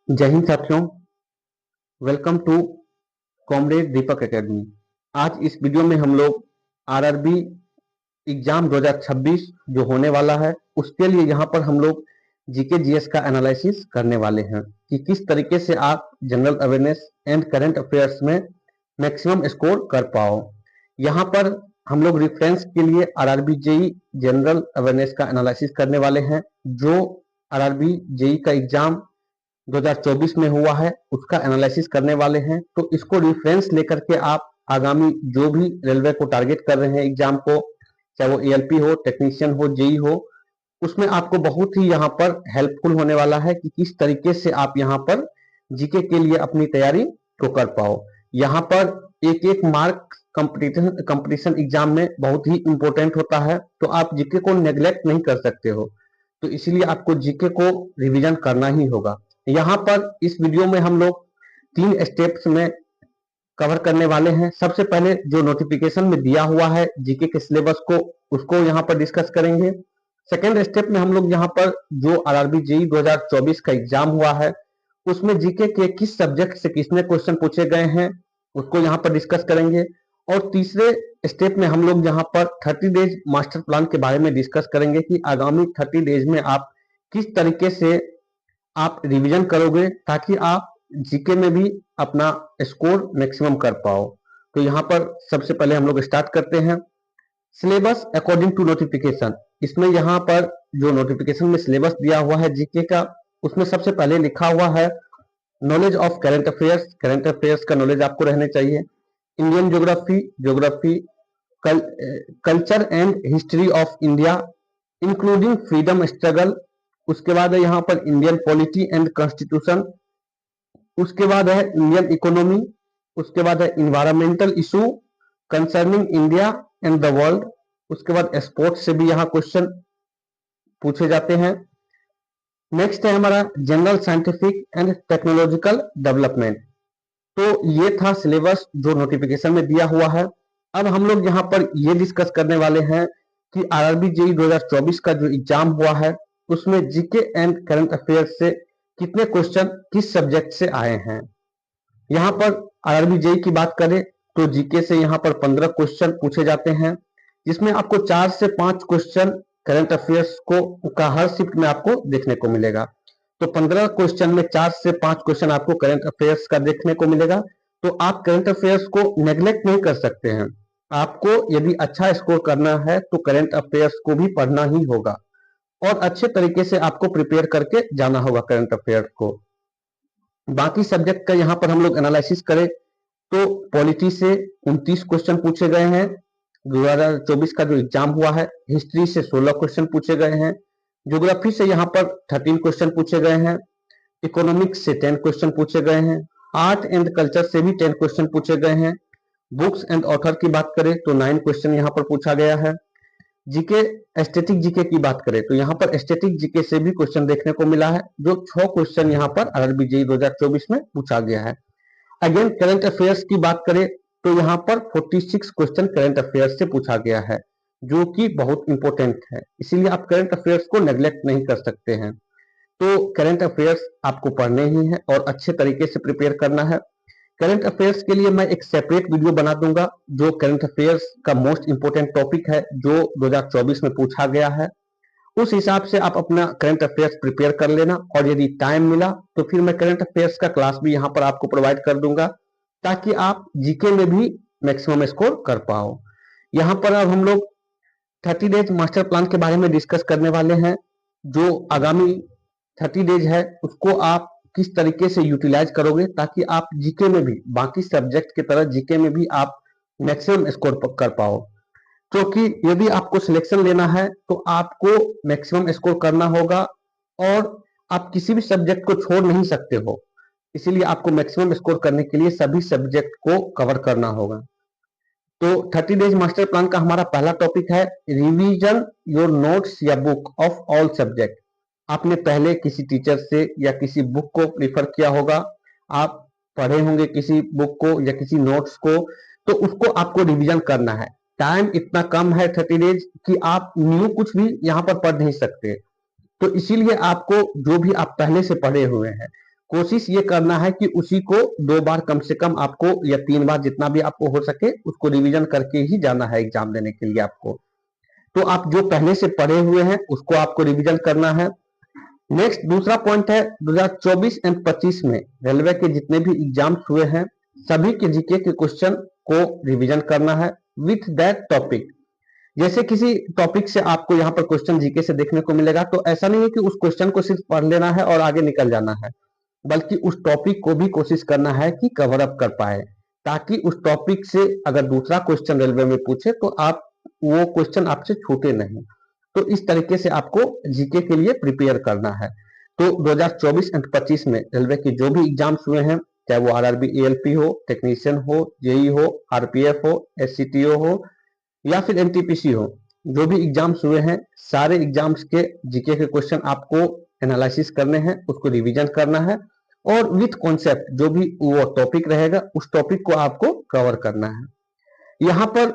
जय हिंद साथियों। Welcome to comrade Deepak academy. आज इस वीडियो में हम लोग आरआरबी एग्जाम 2026 जो होने वाला है उसके लिए यहाँ पर हम लोग जीके जीएस का एनालिसिस करने वाले हैं कि किस तरीके से आप general awareness and current affairs में मैक्सिमम स्कोर कर पाओ। यहाँ पर हम लोग रेफरेंस के लिए आरआरबी जेई जनरल अवेयरनेस का एनालिसिस करने वाले हैं। जो आरआरबी जेई का एग्जाम 2024 में हुआ है उसका एनालिसिस करने वाले हैं। तो इसको रिफरेंस लेकर के आप आगामी जो भी रेलवे को टारगेट कर रहे हैं एग्जाम को, चाहे वो एएलपी हो, टेक्नीशियन हो, जेई हो, उसमें आपको बहुत ही यहाँ पर हेल्पफुल होने वाला है कि किस तरीके से आप यहाँ पर जीके के लिए अपनी तैयारी को कर पाओ। यहाँ पर एक एक मार्क कंपटीशन एग्जाम में बहुत ही इंपॉर्टेंट होता है, तो आप जीके को नेग्लेक्ट नहीं कर सकते हो। तो इसीलिए आपको जीके को रिवीजन करना ही होगा। यहाँ पर इस वीडियो में हम लोग 3 स्टेप्स में कवर करने वाले हैं। सबसे पहले जो नोटिफिकेशन में दिया हुआ है जीके के सिलेबस को, उसको यहाँ पर डिस्कस करेंगे। सेकेंड स्टेप में हम लोग यहाँ पर जो आरआरबी जेई 2024 का एग्जाम हुआ है उसमें जीके के किस सब्जेक्ट से कितने क्वेश्चन पूछे गए हैं उसको यहाँ पर डिस्कस करेंगे। और तीसरे स्टेप में हम लोग यहाँ पर 30 डेज मास्टर प्लान के बारे में डिस्कस करेंगे कि आगामी 30 डेज में आप किस तरीके से आप रिवीजन करोगे ताकि आप जीके में भी अपना स्कोर मैक्सिमम कर पाओ। तो यहाँ पर सबसे पहले हम लोग स्टार्ट करते हैं सिलेबस अकॉर्डिंग टू नोटिफिकेशन। इसमें यहाँ पर जो नोटिफिकेशन में सिलेबस दिया हुआ है जीके का, उसमें सबसे पहले लिखा हुआ है knowledge of current affairs. Current affairs का नॉलेज आपको रहने चाहिए। Indian geography, geography, culture and history of India including freedom struggle. उसके बाद है यहाँ पर इंडियन पॉलिटी एंड कॉन्स्टिट्यूशन। उसके बाद है इंडियन इकोनॉमी। उसके बाद है environmental issue concerning India and the world. उसके बाद स्पोर्ट्स से भी यहाँ क्वेश्चन पूछे जाते हैं। नेक्स्ट है हमारा general scientific and technological development. तो ये था सिलेबस जो नोटिफिकेशन में दिया हुआ है। अब हम लोग यहाँ पर ये डिस्कस करने वाले हैं कि आरआरबी जेई 2024 का जो एग्जाम हुआ है उसमें जीके एंड करंट अफेयर्स से कितने क्वेश्चन किस सब्जेक्ट से आए हैं। यहाँ पर आरआरबी जेई की बात करें तो जीके से यहाँ पर 15 क्वेश्चन पूछे जाते हैं, जिसमें आपको 4 से 5 क्वेश्चन करंट अफेयर्स को का हर शिफ्ट में आपको देखने को मिलेगा। तो 15 क्वेश्चन में 4 से 5 क्वेश्चन आपको करंट अफेयर्स का देखने को मिलेगा। तो आप करंट अफेयर्स को नेग्लेक्ट नहीं कर सकते हैं। आपको यदि अच्छा स्कोर करना है तो करंट अफेयर्स को भी पढ़ना ही होगा और अच्छे तरीके से आपको प्रिपेयर करके जाना होगा करंट अफेयर्स को। बाकी सब्जेक्ट का यहाँ पर हम लोग एनालिसिस करें तो पॉलिटी से 29 क्वेश्चन पूछे गए हैं 2024 का जो एग्जाम हुआ है। हिस्ट्री से 16 क्वेश्चन पूछे गए हैं। ज्योग्राफी से यहाँ पर 13 क्वेश्चन पूछे गए हैं। इकोनॉमिक्स से 10 क्वेश्चन पूछे गए हैं। आर्ट एंड कल्चर से भी 10 क्वेश्चन पूछे गए हैं। बुक्स एंड ऑथर की बात करें तो 9 क्वेश्चन यहाँ पर पूछा गया है। जीके एस्थेटिक जीके की बात करें तो यहाँ पर एस्थेटिक जीके से भी क्वेश्चन देखने को मिला है, जो 6 क्वेश्चन यहाँ पर आरआरबी जेई 2024 में पूछा गया है। अगेन करंट अफेयर्स की बात करें तो यहाँ पर 46 क्वेश्चन करंट अफेयर्स से पूछा गया है, जो कि बहुत इंपॉर्टेंट है। इसीलिए आप करंट अफेयर्स को नेग्लेक्ट नहीं कर सकते हैं। तो करंट अफेयर्स आपको पढ़ने ही है और अच्छे तरीके से प्रिपेयर करना है। करंट अफेयर्स के लिए मैं एक सेपरेट वीडियो बना दूंगा जो करंट अफेयर्स का मोस्ट इंपोर्टेंट टॉपिक है जो 2024 में पूछा गया है। उस हिसाब से आप अपना करंट अफेयर्स प्रिपेयर कर लेना और यदि टाइम मिला तो फिर मैं करंट अफेयर्स का क्लास भी यहाँ पर आपको प्रोवाइड कर दूंगा ताकि आप जीके में भी मैक्सिमम स्कोर कर पाओ। यहाँ पर अब हम लोग 30 डेज मास्टर प्लान के बारे में डिस्कस करने वाले हैं। जो आगामी 30 डेज है उसको आप किस तरीके से यूटिलाइज करोगे ताकि आप जीके में भी बाकी सब्जेक्ट की तरह जीके में भी आप मैक्सिमम स्कोर कर पाओ। क्योंकि यदि आपको सिलेक्शन लेना है तो आपको मैक्सिमम स्कोर करना होगा और आप किसी भी सब्जेक्ट को छोड़ नहीं सकते हो। इसीलिए आपको मैक्सिमम स्कोर करने के लिए सभी सब्जेक्ट को कवर करना होगा। तो 30 डेज मास्टर प्लान का हमारा पहला टॉपिक है रिवीजन योर नोट्स या बुक ऑफ ऑल सब्जेक्ट। आपने पहले किसी टीचर से या किसी बुक को प्रीफर किया होगा, आप पढ़े होंगे किसी बुक को या किसी नोट्स को, तो उसको आपको रिवीजन करना है। टाइम इतना कम है 30 डेज कि आप न्यू कुछ भी यहाँ पर पढ़ नहीं सकते। तो इसीलिए आपको जो भी आप पहले से पढ़े हुए हैं कोशिश ये करना है कि उसी को 2 बार कम से कम आपको, या 3 बार, जितना भी आपको हो सके उसको रिवीजन करके ही जाना है एग्जाम देने के लिए आपको। तो आप जो पहले से पढ़े हुए हैं उसको आपको रिवीजन करना है। नेक्स्ट दूसरा पॉइंट है 2024 एंड 25 में रेलवे के जितने भी एग्जाम्स हुए हैं सभी के जीके के क्वेश्चन को रिवीजन करना है विथ दैट टॉपिक। जैसे किसी टॉपिक से आपको यहाँ पर क्वेश्चन जीके से देखने को मिलेगा, तो ऐसा नहीं है कि उस क्वेश्चन को सिर्फ पढ़ लेना है और आगे निकल जाना है, बल्कि उस टॉपिक को भी कोशिश करना है कि कवर अप कर पाए, ताकि उस टॉपिक से अगर दूसरा क्वेश्चन रेलवे में पूछे तो आप वो क्वेश्चन आपसे छूटे नहीं। तो इस तरीके से आपको जीके के लिए प्रिपेयर करना है। तो 2024 एंड 25 में रेलवे के जो भी एग्जाम्स हुए हैं, चाहे वो आरआरबी एएलपी हो, टेक्नीशियन हो, जेई हो, आरपीएफ हो, एससीटीओ हो या फिर एनटीपीसी हो, जो भी एग्जाम्स हुए हैं सारे एग्जाम्स के जीके के क्वेश्चन आपको एनालिसिस करने हैं, उसको रिवीजन करना है और विथ कॉन्सेप्ट जो भी वो टॉपिक रहेगा उस टॉपिक को आपको कवर करना है। यहाँ पर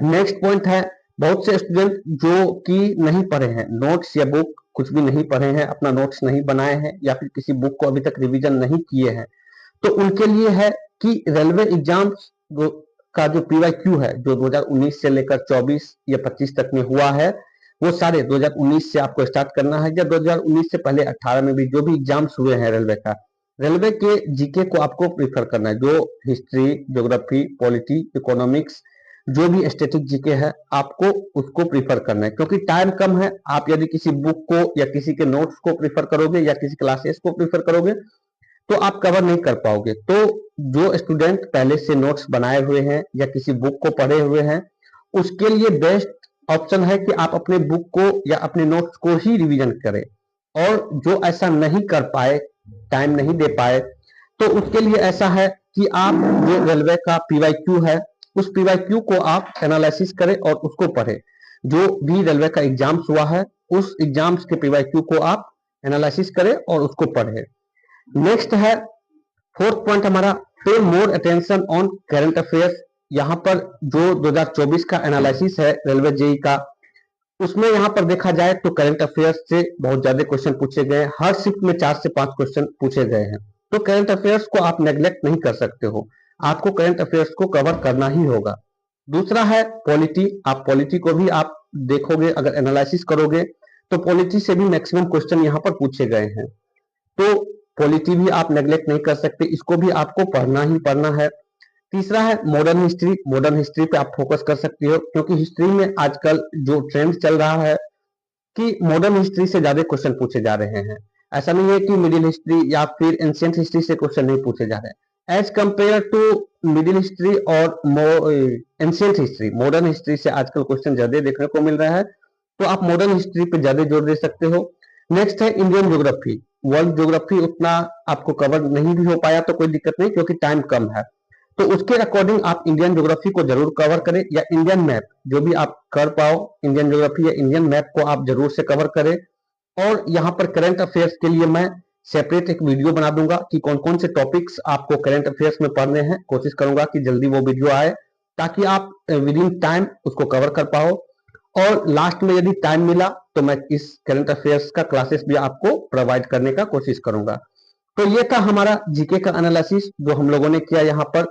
नेक्स्ट पॉइंट है, बहुत से स्टूडेंट जो कि नहीं पढ़े हैं, नोट्स या बुक कुछ भी नहीं पढ़े हैं, अपना नोट्स नहीं बनाए हैं या फिर किसी बुक को अभी तक रिवीजन नहीं किए हैं, तो उनके लिए है कि रेलवे एग्जाम्स का जो पीवाईक्यू है जो 2019 से लेकर 24 या 25 तक में हुआ है, वो सारे 2019 से आपको स्टार्ट करना है, या 2019 से पहले 18 में भी जो भी एग्जाम्स हुए हैं रेलवे के जीके को आपको प्रीफर करना है। जो हिस्ट्री, ज्योग्राफी, पॉलिटी, इकोनॉमिक्स, जो भी स्टैटिक जीके है आपको उसको प्रीफर करना है, क्योंकि टाइम कम है। आप यदि किसी बुक को या किसी के नोट्स को प्रीफर करोगे या किसी क्लासेस को प्रीफर करोगे तो आप कवर नहीं कर पाओगे। तो जो स्टूडेंट पहले से नोट्स बनाए हुए हैं या किसी बुक को पढ़े हुए हैं उसके लिए बेस्ट ऑप्शन है कि आप अपने बुक को या अपने नोट्स को ही रिवीजन करें। और जो ऐसा नहीं कर पाए, टाइम नहीं दे पाए, तो उसके लिए ऐसा है कि आप जो रेलवे का पीवाईक्यू है उस पीवाईक्यू को आप एनालिसिस करें और उसको पढ़ें। जो भी रेलवे का एग्जाम्स हुआ है उस एग्जाम्स के पीवाईक्यू को आप एनालिसिस करें और उसको पढ़ें। नेक्स्ट है फोर्थ पॉइंट हमारा, पे more attention on current affairs. यहाँ पर जो 2024 का एनालिसिस है रेलवे जेई का, उसमें यहाँ पर देखा जाए तो करंट अफेयर्स से बहुत ज्यादा क्वेश्चन पूछे गए हैं। हर शिफ्ट में 4 से 5 क्वेश्चन पूछे गए हैं, तो करंट अफेयर्स को आप नेग्लेक्ट नहीं कर सकते हो, आपको करंट अफेयर्स को कवर करना ही होगा। दूसरा है पॉलिटी। आप पॉलिटी को भी आप देखोगे, अगर एनालिसिस करोगे तो पॉलिटी से भी मैक्सिमम क्वेश्चन यहाँ पर पूछे गए हैं, तो पॉलिटी भी आप नेग्लेक्ट नहीं कर सकते, इसको भी आपको पढ़ना ही पढ़ना है। तीसरा है मॉडर्न हिस्ट्री। मॉडर्न हिस्ट्री पे आप फोकस कर सकते हो, क्योंकि हिस्ट्री में आजकल जो ट्रेंड चल रहा है कि मॉडर्न हिस्ट्री से ज्यादा क्वेश्चन पूछे जा रहे हैं। ऐसा नहीं है कि मिडिल हिस्ट्री या फिर एंशिएंट हिस्ट्री से क्वेश्चन नहीं पूछे जा रहे हैं। As compare to middle history और एंशिएंट हिस्ट्री, मॉडर्न हिस्ट्री से आजकल क्वेश्चन ज्यादा देखने को मिल रहा है, तो आप मॉडर्न हिस्ट्री पे ज्यादा जोर दे सकते हो। नेक्स्ट है इंडियन ज्योग्राफी। वर्ल्ड ज्योग्राफी उतना आपको कवर नहीं भी हो पाया तो कोई दिक्कत नहीं, क्योंकि टाइम कम है, तो उसके अकॉर्डिंग आप इंडियन ज्योग्राफी को जरूर कवर करें, या इंडियन मैप जो भी आप कर पाओ, इंडियन ज्योग्राफी या इंडियन मैप को आप जरूर से कवर करें। और यहाँ पर करंट अफेयर्स के लिए मैं सेपरेट एक वीडियो बना दूंगा कि कौन कौन से टॉपिक्स आपको करंट अफेयर्स में पढ़ने हैं। कोशिश करूंगा कि जल्दी वो वीडियो आए ताकि आप विद इन टाइम उसको कवर कर पाओ। और लास्ट में यदि टाइम मिला तो मैं इस करंट अफेयर्स का क्लासेस भी आपको प्रोवाइड करने का कोशिश करूंगा। तो ये था हमारा जीके का एनालिसिस जो हम लोगों ने किया यहाँ पर,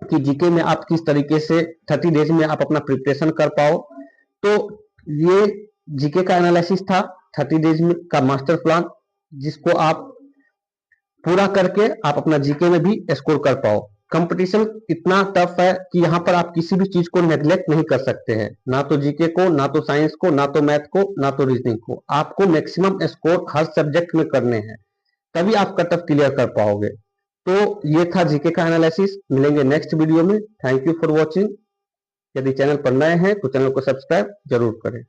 कि जीके में आप किस तरीके से 30 डेज में आप अपना प्रिपरेशन कर पाओ। तो ये जीके का एनालिसिस था, 30 डेज का मास्टर प्लान, जिसको आप पूरा करके आप अपना जीके में भी स्कोर कर पाओ। कंपटीशन इतना टफ है कि यहाँ पर आप किसी भी चीज को नेग्लेक्ट नहीं कर सकते हैं, ना तो जीके को, ना तो साइंस को, ना तो मैथ को, ना तो रीजनिंग को। आपको मैक्सिमम स्कोर हर सब्जेक्ट में करने हैं, तभी आप कट ऑफ क्लियर कर पाओगे। तो ये था जीके का एनालिसिस। मिलेंगे नेक्स्ट वीडियो में। Thank you for watching. यदि चैनल पर नए हैं तो चैनल को सब्सक्राइब जरूर करें।